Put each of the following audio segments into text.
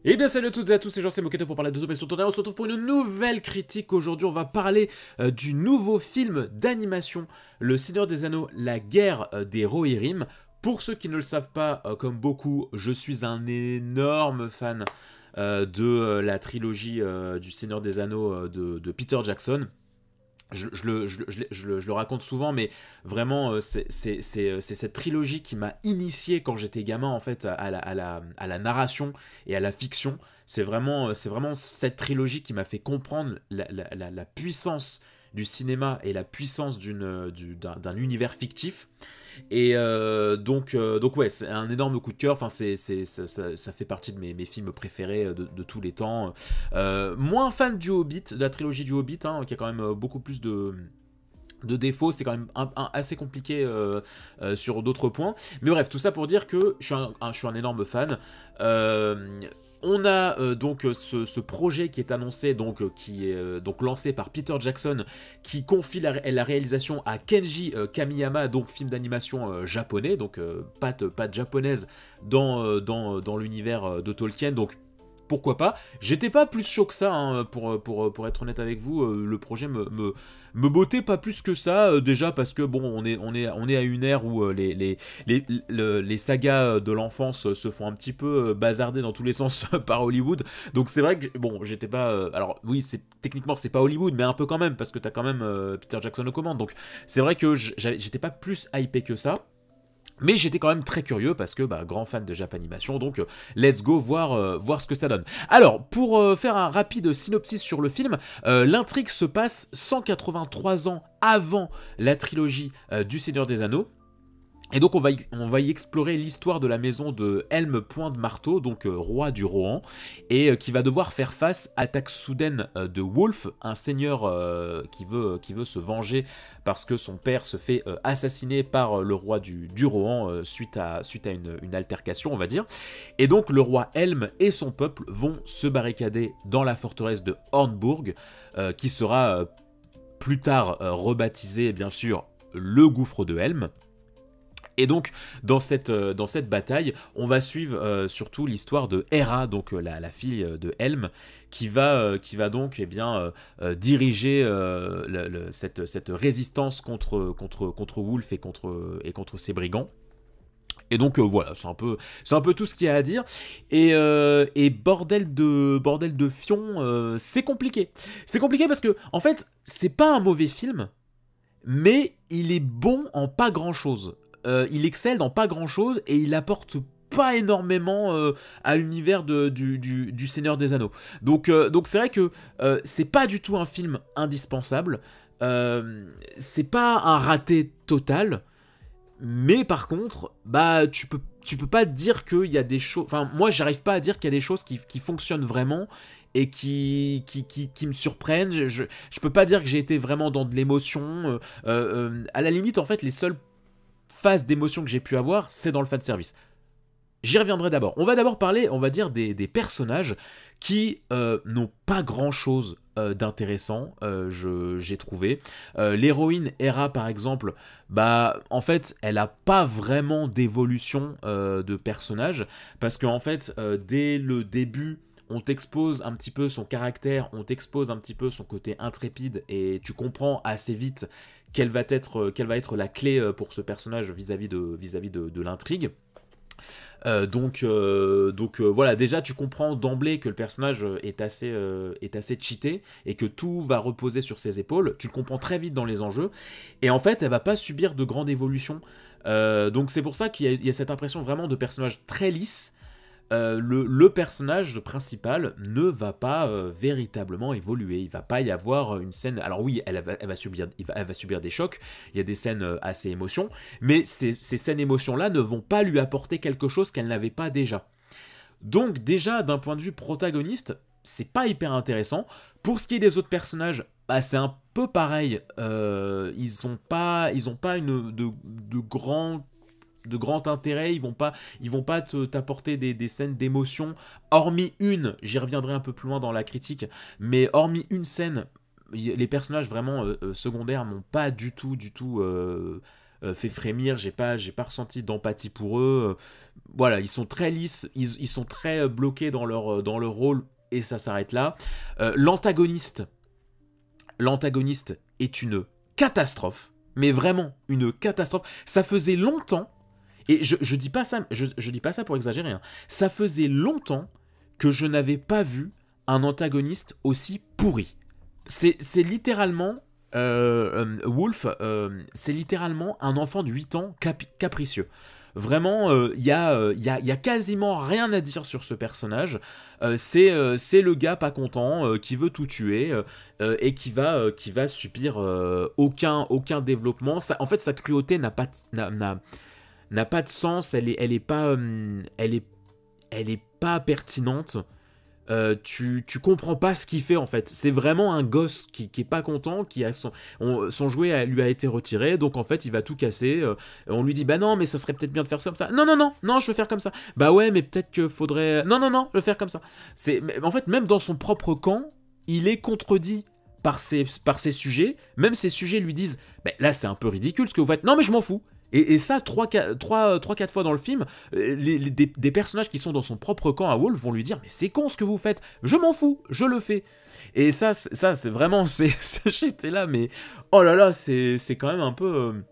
Eh bien salut à toutes et à tous, c'est Jean Moketo pour parler de Zombie sur Tournée. On se retrouve pour une nouvelle critique. Aujourd'hui on va parler du nouveau film d'animation Le Seigneur des Anneaux, la guerre des Rohirrim. Pour ceux qui ne le savent pas, comme beaucoup, je suis un énorme fan de la trilogie du Seigneur des Anneaux de Peter Jackson. Je le raconte souvent, mais vraiment, c'est cette trilogie qui m'a initié quand j'étais gamin, en fait, à la narration et à la fiction. C'est vraiment cette trilogie qui m'a fait comprendre la puissance du cinéma et la puissance d'un univers fictif. Et donc ouais, c'est un énorme coup de cœur. Enfin, ça fait partie de mes films préférés de tous les temps. Moins fan du Hobbit, de la trilogie du Hobbit, hein, qui a quand même beaucoup plus de défauts, c'est quand même assez compliqué sur d'autres points. Mais bref, tout ça pour dire que je suis un énorme fan. Euh, on a donc ce projet qui est annoncé, donc qui est donc lancé par Peter Jackson, qui confie la réalisation à Kenji Kamiyama, donc film d'animation japonais, donc patte japonaise dans l'univers de Tolkien. Donc pourquoi pas. J'étais pas plus chaud que ça, hein, pour être honnête avec vous. Le projet me bottait pas plus que ça, déjà parce que bon, on est à une ère où les sagas de l'enfance se font un petit peu bazarder dans tous les sens par Hollywood. Donc c'est vrai que bon, j'étais pas. Alors oui, techniquement c'est pas Hollywood, mais un peu quand même, parce que t'as quand même Peter Jackson aux commandes. Donc c'est vrai que j'étais pas plus hypé que ça. Mais j'étais quand même très curieux parce que grand fan de Japanimation, donc let's go voir ce que ça donne. Alors, pour faire un rapide synopsis sur le film, l'intrigue se passe 183 ans avant la trilogie du Seigneur des Anneaux. Et donc on va y explorer l'histoire de la maison de Helm Point de Marteau, donc roi du Rohan, et qui va devoir faire face à l'attaque soudaine de Wolf, un seigneur qui veut se venger parce que son père se fait assassiner par le roi du Rohan suite à une altercation, on va dire. Et donc le roi Helm et son peuple vont se barricader dans la forteresse de Hornburg, qui sera plus tard rebaptisé bien sûr le gouffre de Helm. Et donc, dans cette bataille, on va suivre surtout l'histoire de Hera, donc la fille de Helm, qui va donc diriger cette résistance contre Wolf et contre ses brigands. Et donc voilà, c'est un peu tout ce qu'il y a à dire. Et bordel de fion, c'est compliqué. C'est compliqué parce que, en fait, c'est pas un mauvais film, mais il est bon en pas grand-chose. Il excelle dans pas grand-chose et il apporte pas énormément à l'univers du Seigneur des Anneaux. Donc c'est vrai que c'est pas du tout un film indispensable. C'est pas un raté total. Mais par contre, tu peux pas dire qu'il y a des choses. Enfin, moi, j'arrive pas à dire qu'il y a des choses qui fonctionnent vraiment et qui me surprennent. Je peux pas dire que j'ai été vraiment dans de l'émotion. À la limite, en fait, les seules phases d'émotion que j'ai pu avoir, c'est dans le fanservice. J'y reviendrai d'abord. On va d'abord parler, on va dire, des personnages qui n'ont pas grand-chose d'intéressant, j'ai trouvé. L'héroïne Hera, par exemple, en fait, elle a pas vraiment d'évolution de personnage, parce qu'en fait, dès le début, on t'expose un petit peu son caractère, on t'expose un petit peu son côté intrépide, et tu comprends assez vite quelle va être la clé pour ce personnage vis-à-vis de l'intrigue. Voilà, déjà tu comprends d'emblée que le personnage est assez cheaté et que tout va reposer sur ses épaules. Tu le comprends très vite dans les enjeux. Et en fait, elle va pas subir de grande évolution. Donc c'est pour ça qu'il y a cette impression vraiment de personnage très lisse. Le personnage principal ne va pas véritablement évoluer. Il va pas y avoir une scène. Alors oui, elle va subir des chocs. Il y a des scènes assez émotions, mais ces scènes émotions-là ne vont pas lui apporter quelque chose qu'elle n'avait pas déjà. Donc déjà, d'un point de vue protagoniste, c'est pas hyper intéressant. Pour ce qui est des autres personnages, c'est un peu pareil. Ils ont pas de grand intérêt, ils vont pas t'apporter des scènes d'émotion, hormis une, j'y reviendrai un peu plus loin dans la critique, mais hormis une scène, les personnages vraiment secondaires m'ont pas du tout fait frémir, j'ai pas ressenti d'empathie pour eux. Voilà, ils sont très lisses, ils sont très bloqués dans leur rôle, et ça s'arrête là. L'antagoniste est une catastrophe, mais vraiment une catastrophe. Ça faisait longtemps, et je dis pas ça, je dis pas ça pour exagérer, hein. Ça faisait longtemps que je n'avais pas vu un antagoniste aussi pourri. C'est littéralement Wolf, c'est littéralement un enfant de 8 ans capricieux. Vraiment, y a quasiment rien à dire sur ce personnage. C'est le gars pas content, qui veut tout tuer, et qui va subir aucun développement. En fait, sa cruauté n'a pas de sens, elle est pas pertinente. Tu comprends pas ce qu'il fait en fait. C'est vraiment un gosse qui est pas content, qui a son jouet lui a été retiré, donc en fait il va tout casser. On lui dit bah non mais ça serait peut-être bien de faire ça comme ça. Non je veux faire comme ça. Bah ouais mais peut-être que faudrait. Non je veux faire comme ça. En fait même dans son propre camp, il est contredit par ses sujets. Même ses sujets lui disent bah, là c'est un peu ridicule ce que vous faites. Non mais je m'en fous. Et ça, 3-4 fois dans le film, des personnages qui sont dans son propre camp à Wolf vont lui dire « Mais c'est con ce que vous faites, je m'en fous, je le fais !» Et ça c'est vraiment... J'étais là, mais... Oh là là, c'est quand même un peu...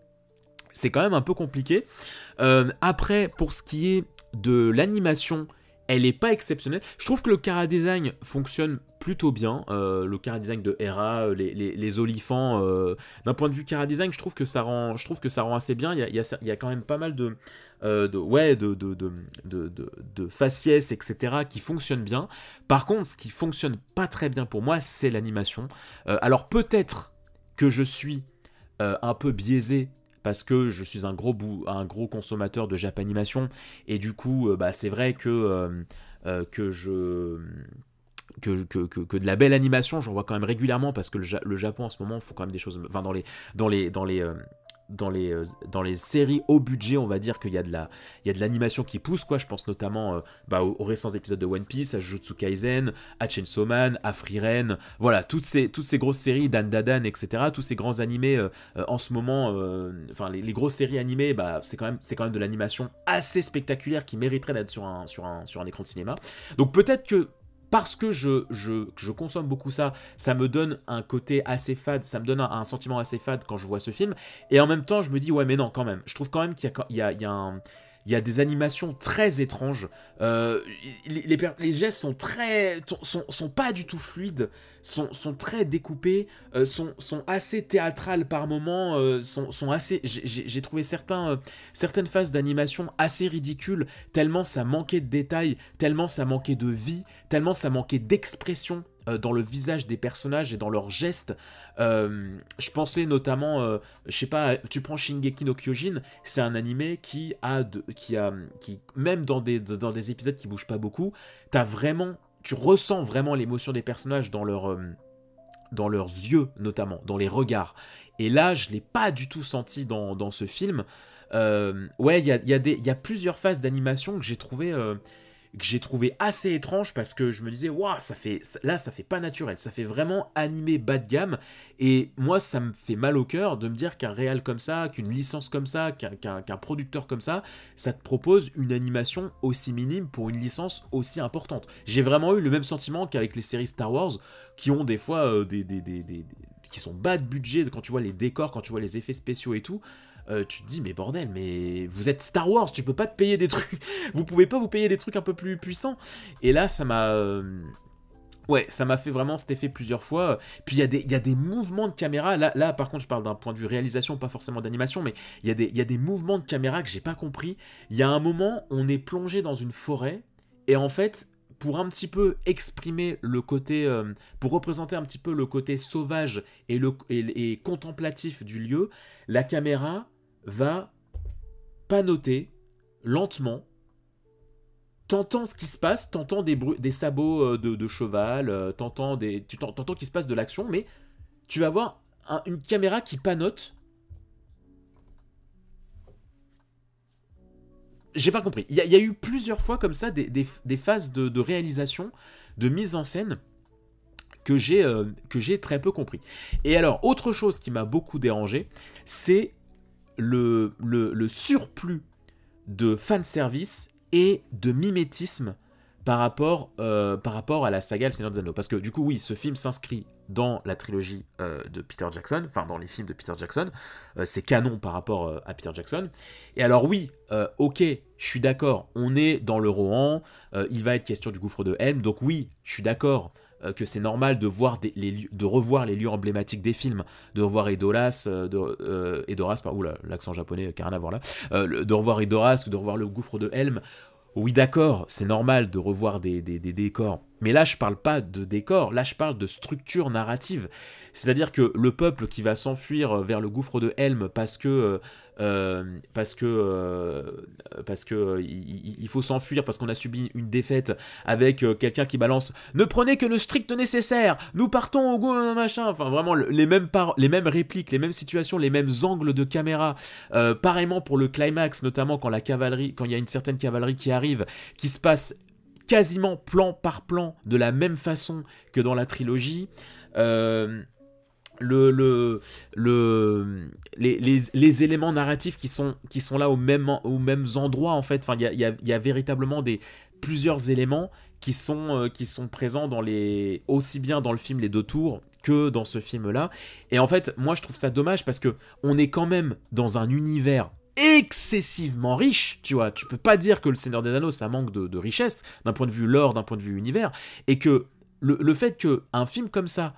c'est quand même un peu compliqué. Après, pour ce qui est de l'animation, elle n'est pas exceptionnelle. Je trouve que le chara-design fonctionne plutôt bien. Le chara-design de Hera, les olifants. D'un point de vue chara-design, je trouve que ça rend assez bien. Il y a quand même pas mal de faciès, etc. qui fonctionnent bien. Par contre, ce qui fonctionne pas très bien pour moi, c'est l'animation. Alors peut-être que je suis un peu biaisé parce que je suis un gros consommateur de Japanimation, et du coup, c'est vrai que de la belle animation, j'en vois quand même régulièrement, parce que le Japon en ce moment, il faut quand même des choses, enfin dans les séries haut budget, on va dire qu'il y a de l'animation qui pousse, quoi. Je pense notamment aux récents épisodes de One Piece, à Jujutsu Kaisen, à Chainsaw Man, à Frieren, voilà, toutes ces grosses séries, Dan Dadan, etc., tous ces grands animés en ce moment, les grosses séries animées, c'est quand même de l'animation assez spectaculaire qui mériterait d'être sur un écran de cinéma. Donc peut-être que parce que je consomme beaucoup ça me donne un côté assez fade, ça me donne un sentiment assez fade quand je vois ce film, et en même temps je me dis ouais mais non quand même, je trouve quand même qu'il y a des animations très étranges, les gestes sont pas du tout fluides, sont très découpés, sont assez théâtrales par moments, sont assez... J'ai trouvé certaines phases d'animation assez ridicules, tellement ça manquait de détails, tellement ça manquait de vie, tellement ça manquait d'expression dans le visage des personnages et dans leurs gestes. Je pensais notamment, je sais pas, tu prends Shingeki no Kyojin, c'est un animé qui même dans des épisodes qui bougent pas beaucoup, tu ressens vraiment l'émotion des personnages dans leurs yeux, notamment, dans les regards. Et là, je l'ai pas du tout senti dans ce film. Ouais, il y a plusieurs phases d'animation que j'ai trouvé assez étrange, parce que je me disais waouh, ça fait pas naturel, ça fait vraiment animé bas de gamme, et moi ça me fait mal au cœur de me dire qu'un réal comme ça, qu'une licence comme ça, qu'un producteur comme ça te propose une animation aussi minime pour une licence aussi importante. J'ai vraiment eu le même sentiment qu'avec les séries Star Wars, qui ont des fois qui sont bas de budget, quand tu vois les décors, quand tu vois les effets spéciaux et tout. Tu te dis mais bordel, mais vous êtes Star Wars, tu peux pas te payer des trucs, vous pouvez pas vous payer des trucs un peu plus puissants. Et là ça m'a fait vraiment cet effet plusieurs fois. Puis il y a des mouvements de caméra, là par contre je parle d'un point de vue réalisation, pas forcément d'animation, mais il y a des mouvements de caméra que j'ai pas compris. Il y a un moment, on est plongé dans une forêt, et en fait, pour un petit peu exprimer le côté, pour représenter un petit peu le côté sauvage et contemplatif du lieu, la caméra va panoter lentement. T'entends ce qui se passe, t'entends des sabots de cheval, t'entends qu'il se passe de l'action, mais tu vas voir une caméra qui panote. J'ai pas compris. Il y a eu plusieurs fois comme ça des phases de réalisation, de mise en scène, que j'ai très peu compris. Et alors, autre chose qui m'a beaucoup dérangé, c'est le surplus de fanservice et de mimétisme par rapport à la saga Le Seigneur des Anneaux. Parce que du coup, oui, ce film s'inscrit dans la trilogie de Peter Jackson, enfin dans les films de Peter Jackson, c'est canon par rapport à Peter Jackson. Et alors oui, ok, je suis d'accord, on est dans le Rohan, il va être question du gouffre de Helm, donc oui, je suis d'accord que c'est normal de revoir les lieux emblématiques des films, de revoir Edoras, oula, l'accent japonais qui n'a rien à voir là, de revoir Edoras, de revoir le gouffre de Helm. Oui, d'accord, c'est normal de revoir des décors. Mais là, je parle pas de décors, là, je parle de structure narrative. C'est-à-dire que le peuple qui va s'enfuir vers le gouffre de Helm parce que il faut s'enfuir parce qu'on a subi une défaite avec quelqu'un qui balance ne prenez que le strict nécessaire, nous partons au goût machin, enfin vraiment les mêmes répliques, les mêmes situations, les mêmes angles de caméra. Pareillement pour le climax, notamment quand il y a une certaine cavalerie qui arrive, qui se passe quasiment plan par plan de la même façon que dans la trilogie. Les éléments narratifs qui sont là aux mêmes endroits en fait. Enfin, il y a véritablement plusieurs éléments qui sont présents aussi bien dans le film Les Deux Tours que dans ce film-là. Et en fait, moi je trouve ça dommage parce que on est quand même dans un univers excessivement riche, tu vois. Tu peux pas dire que Le Seigneur des Anneaux ça manque de richesse d'un point de vue lore, d'un point de vue univers, et que le fait qu'un film comme ça,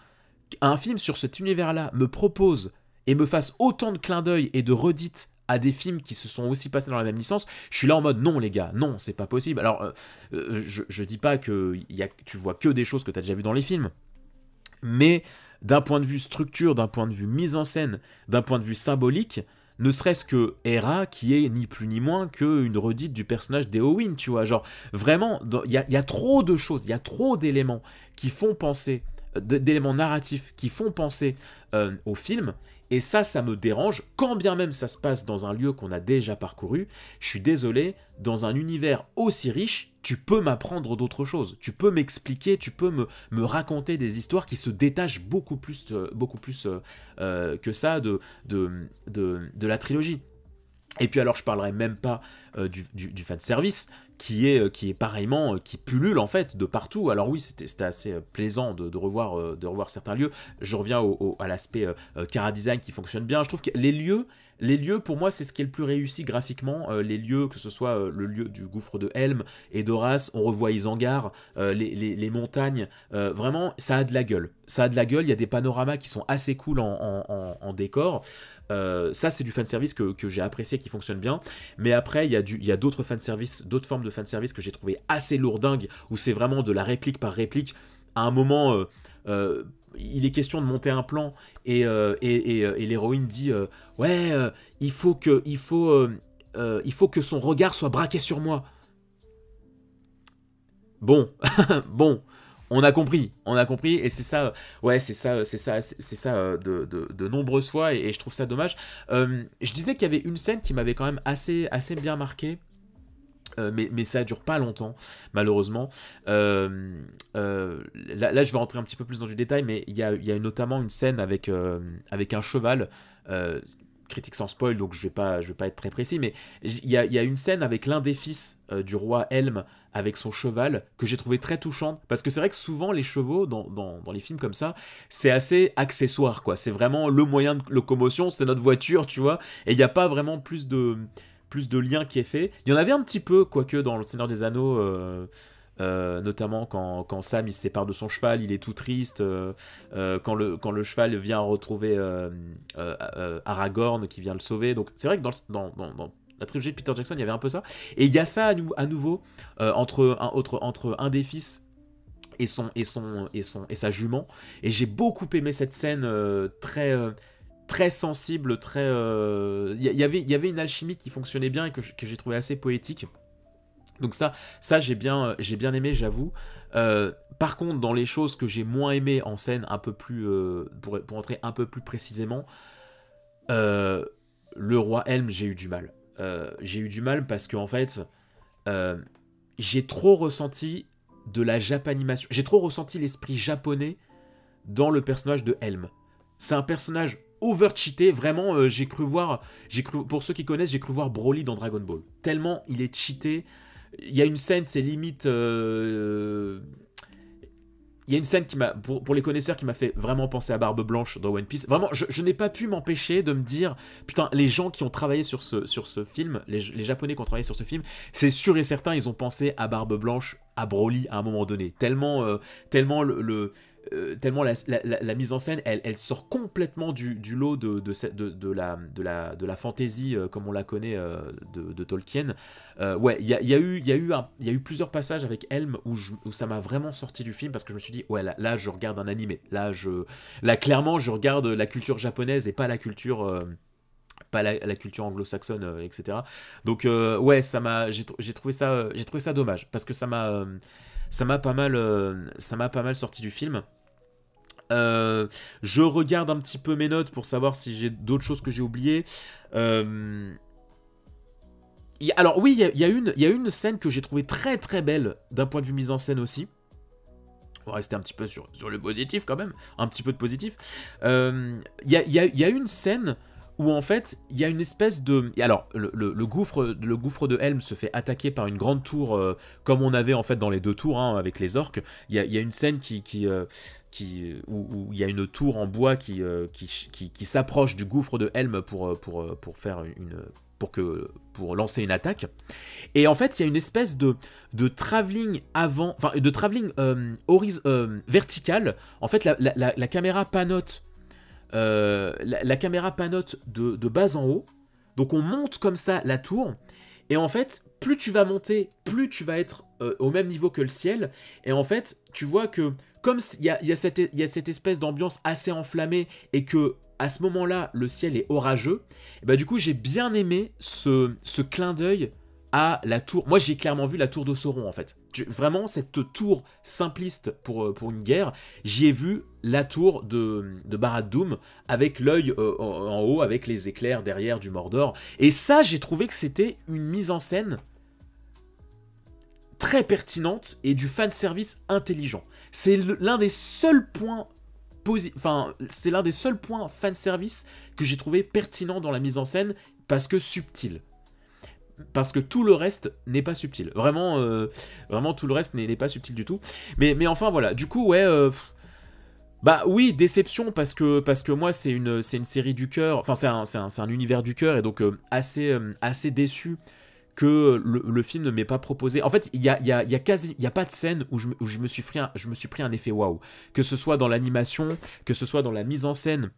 un film sur cet univers-là me propose et me fasse autant de clins d'œil et de redites à des films qui se sont aussi passés dans la même licence, je suis là en mode non les gars, non, c'est pas possible. Alors, je dis pas que tu vois que des choses que tu as déjà vues dans les films, mais d'un point de vue structure, d'un point de vue mise en scène, d'un point de vue symbolique, ne serait-ce que Hera qui est ni plus ni moins qu'une redite du personnage d'Éowyn, tu vois, genre vraiment, il y a trop de choses, il y a trop d'éléments qui font penser, d'éléments narratifs qui font penser au film, et ça me dérange, quand bien même ça se passe dans un lieu qu'on a déjà parcouru. Je suis désolé, dans un univers aussi riche, tu peux m'apprendre d'autres choses, tu peux m'expliquer, tu peux me raconter des histoires qui se détachent beaucoup plus que ça de la trilogie. Et puis alors je parlerai même pas du fanservice qui est pareillement, qui pullule en fait de partout. Alors oui, c'était assez plaisant de revoir certains lieux. Je reviens à l'aspect chara-design qui fonctionne bien. Je trouve que les lieux pour moi c'est ce qui est le plus réussi graphiquement. Les lieux, que ce soit le lieu du gouffre de Helm et d'Horace, on revoit Isengard, les montagnes, vraiment ça a de la gueule. Ça a de la gueule, il y a des panoramas qui sont assez cool en décor. Ça c'est du fanservice que j'ai apprécié, qui fonctionne bien. Mais après il y a d'autres fanservices, d'autres formes de fanservice que j'ai trouvé assez lourdingues, où c'est vraiment de la réplique par réplique. À un moment il est question de monter un plan et l'héroïne dit ouais, il faut que son regard soit braqué sur moi. Bon bon, on a compris, et c'est ça, ouais, c'est ça de nombreuses fois, et je trouve ça dommage. Je disais qu'il y avait une scène qui m'avait quand même assez bien marqué, mais ça dure pas longtemps, malheureusement. Là, je vais rentrer un petit peu plus dans du détail, mais il y a notamment une scène avec un cheval. Critique sans spoil, donc je vais pas être très précis, mais il y a une scène avec l'un des fils du roi Helm avec son cheval que j'ai trouvé très touchante, parce que c'est vrai que souvent les chevaux dans les films comme ça, c'est assez accessoire, quoi. C'est vraiment le moyen de locomotion, c'est notre voiture, tu vois, et il n'y a pas vraiment plus de lien qui est fait. Il y en avait un petit peu, quoique dans Le Seigneur des Anneaux, notamment quand Sam il se sépare de son cheval, il est tout triste, quand le cheval vient retrouver Aragorn qui vient le sauver. Donc c'est vrai que dans la trilogie de Peter Jackson il y avait un peu ça, et il y a ça à nouveau entre un des fils et sa jument, et j'ai beaucoup aimé cette scène très sensible, il y avait une alchimie qui fonctionnait bien et que j'ai trouvé assez poétique. Donc ça j'ai bien aimé, j'avoue. Par contre, dans les choses que j'ai moins aimé en scène, un peu plus pour entrer un peu plus précisément, le roi Helm, j'ai eu du mal. J'ai eu du mal parce que en fait, j'ai trop ressenti de la japanimation. J'ai trop ressenti l'esprit japonais dans le personnage de Helm. C'est un personnage over cheaté. Vraiment, pour ceux qui connaissent, j'ai cru voir Broly dans Dragon Ball. Tellement il est cheaté. Il y a une scène, c'est limite... Il y a une scène qui m'a, pour les connaisseurs, qui m'a fait vraiment penser à Barbe Blanche dans One Piece. Vraiment, je n'ai pas pu m'empêcher de me dire, putain, les gens qui ont travaillé sur ce film, les Japonais qui ont travaillé sur ce film, c'est sûr et certain, ils ont pensé à Barbe Blanche, à Broly à un moment donné. Tellement tellement la mise en scène, elle sort complètement du lot de la fantasy comme on la connaît de Tolkien. Ouais, il y a eu plusieurs passages avec Helm où ça m'a vraiment sorti du film parce que je me suis dit, ouais, là je regarde un animé. Là clairement, je regarde la culture japonaise et pas la culture... pas la culture anglo-saxonne, etc. Donc ouais, j'ai trouvé ça dommage parce que ça m'a pas mal sorti du film. Je regarde un petit peu mes notes pour savoir si j'ai d'autres choses que j'ai oubliées. Alors oui, il y a une scène que j'ai trouvée très très belle d'un point de vue mise en scène aussi. On va rester un petit peu sur le positif quand même, un petit peu de positif. Il y a une scène où en fait il y a une espèce de... Alors le gouffre de Helm se fait attaquer par une grande tour comme on avait en fait dans les deux tours hein, avec les orques. Il y a une scène où il y a une tour en bois qui s'approche du gouffre de Helm pour faire pour lancer une attaque. Et en fait, il y a une espèce de travelling vertical. En fait, la caméra panote. La caméra panote de bas en haut. Donc on monte comme ça la tour. Et en fait, plus tu vas monter, plus tu vas être au même niveau que le ciel. Et en fait, tu vois que comme il y a cette espèce d'ambiance assez enflammée et que à ce moment-là, le ciel est orageux, et bah du coup, j'ai bien aimé ce clin d'œil à la tour. Moi, j'ai clairement vu la tour de Sauron, en fait. Vraiment, cette tour simpliste pour une guerre, j'y ai vu la tour de Barad-dûm avec l'œil en haut, avec les éclairs derrière du Mordor. Et ça, j'ai trouvé que c'était une mise en scène très pertinente et du fanservice intelligent. C'est l'un des seuls points c'est l'un des seuls points fanservice que j'ai trouvé pertinent dans la mise en scène parce que subtil. Parce que tout le reste n'est pas subtil. Vraiment, vraiment tout le reste n'est pas subtil du tout. Mais enfin voilà, du coup ouais... bah oui, déception parce que moi c'est une série du cœur, enfin c'est un univers du cœur et donc assez déçu que le film ne m'ait pas proposé. En fait, il y a pas de scène où je me suis pris un effet waouh. Que ce soit dans l'animation, que ce soit dans la mise en scène,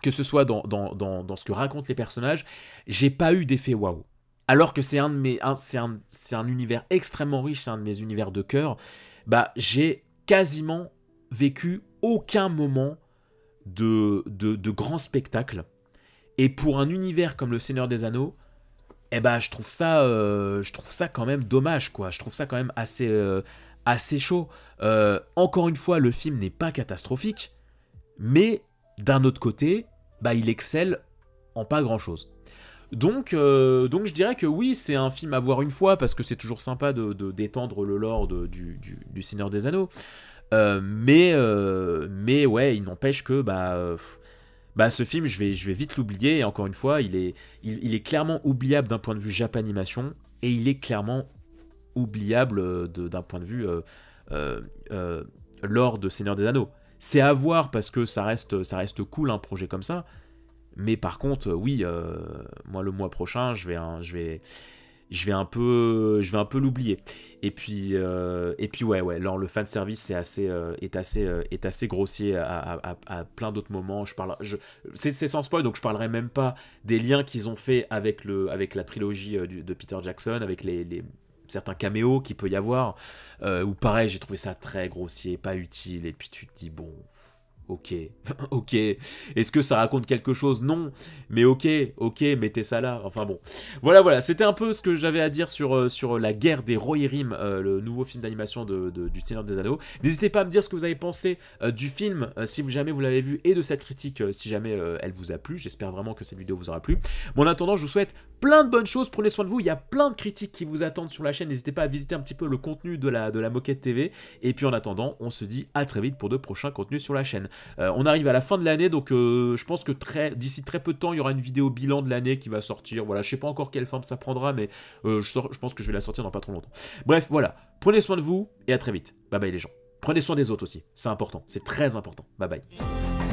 que ce soit dans ce que racontent les personnages, j'ai pas eu d'effet waouh. Alors que c'est un univers extrêmement riche, c'est un de mes univers de cœur, bah j'ai quasiment vécu aucun moment de grand spectacle. Et pour un univers comme le Seigneur des Anneaux, eh ben, je trouve ça quand même dommage, quoi. Je trouve ça quand même assez chaud. Encore une fois, le film n'est pas catastrophique, mais d'un autre côté, bah, il excelle en pas grand-chose. Donc je dirais que oui, c'est un film à voir une fois, parce que c'est toujours sympa d'étendre le lore du Seigneur des Anneaux. Mais ouais, il n'empêche que ce film, je vais vite l'oublier. Et encore une fois, il est clairement oubliable d'un point de vue Japanimation, et il est clairement oubliable d'un point de vue lore de Seigneur des Anneaux. C'est à voir parce que ça reste cool un projet comme ça. Mais par contre, oui, moi le mois prochain, je vais un peu l'oublier. Et puis ouais, alors le fanservice est assez grossier à plein d'autres moments. C'est sans spoil, donc je parlerai même pas des liens qu'ils ont fait avec la trilogie de Peter Jackson, avec certains caméos qu'il peut y avoir, où pareil, j'ai trouvé ça très grossier, pas utile, et puis tu te dis, bon... Ok, ok. Est-ce que ça raconte quelque chose? Non. Mais ok, mettez ça là. Enfin bon. Voilà. C'était un peu ce que j'avais à dire sur la guerre des Rohirrim, le nouveau film d'animation du Seigneur des Anneaux. N'hésitez pas à me dire ce que vous avez pensé du film, si jamais vous l'avez vu, et de cette critique, si jamais elle vous a plu. J'espère vraiment que cette vidéo vous aura plu. Bon, en attendant, je vous souhaite plein de bonnes choses. Prenez soin de vous. Il y a plein de critiques qui vous attendent sur la chaîne. N'hésitez pas à visiter un petit peu le contenu de la Moquette TV. Et puis en attendant, on se dit à très vite pour de prochains contenus sur la chaîne. On arrive à la fin de l'année, donc je pense que d'ici très peu de temps, il y aura une vidéo bilan de l'année qui va sortir. Voilà, je sais pas encore quelle forme ça prendra, mais je pense que je vais la sortir dans pas trop longtemps. Bref, voilà. Prenez soin de vous et à très vite. Bye bye les gens. Prenez soin des autres aussi, c'est important, c'est très important. Bye bye.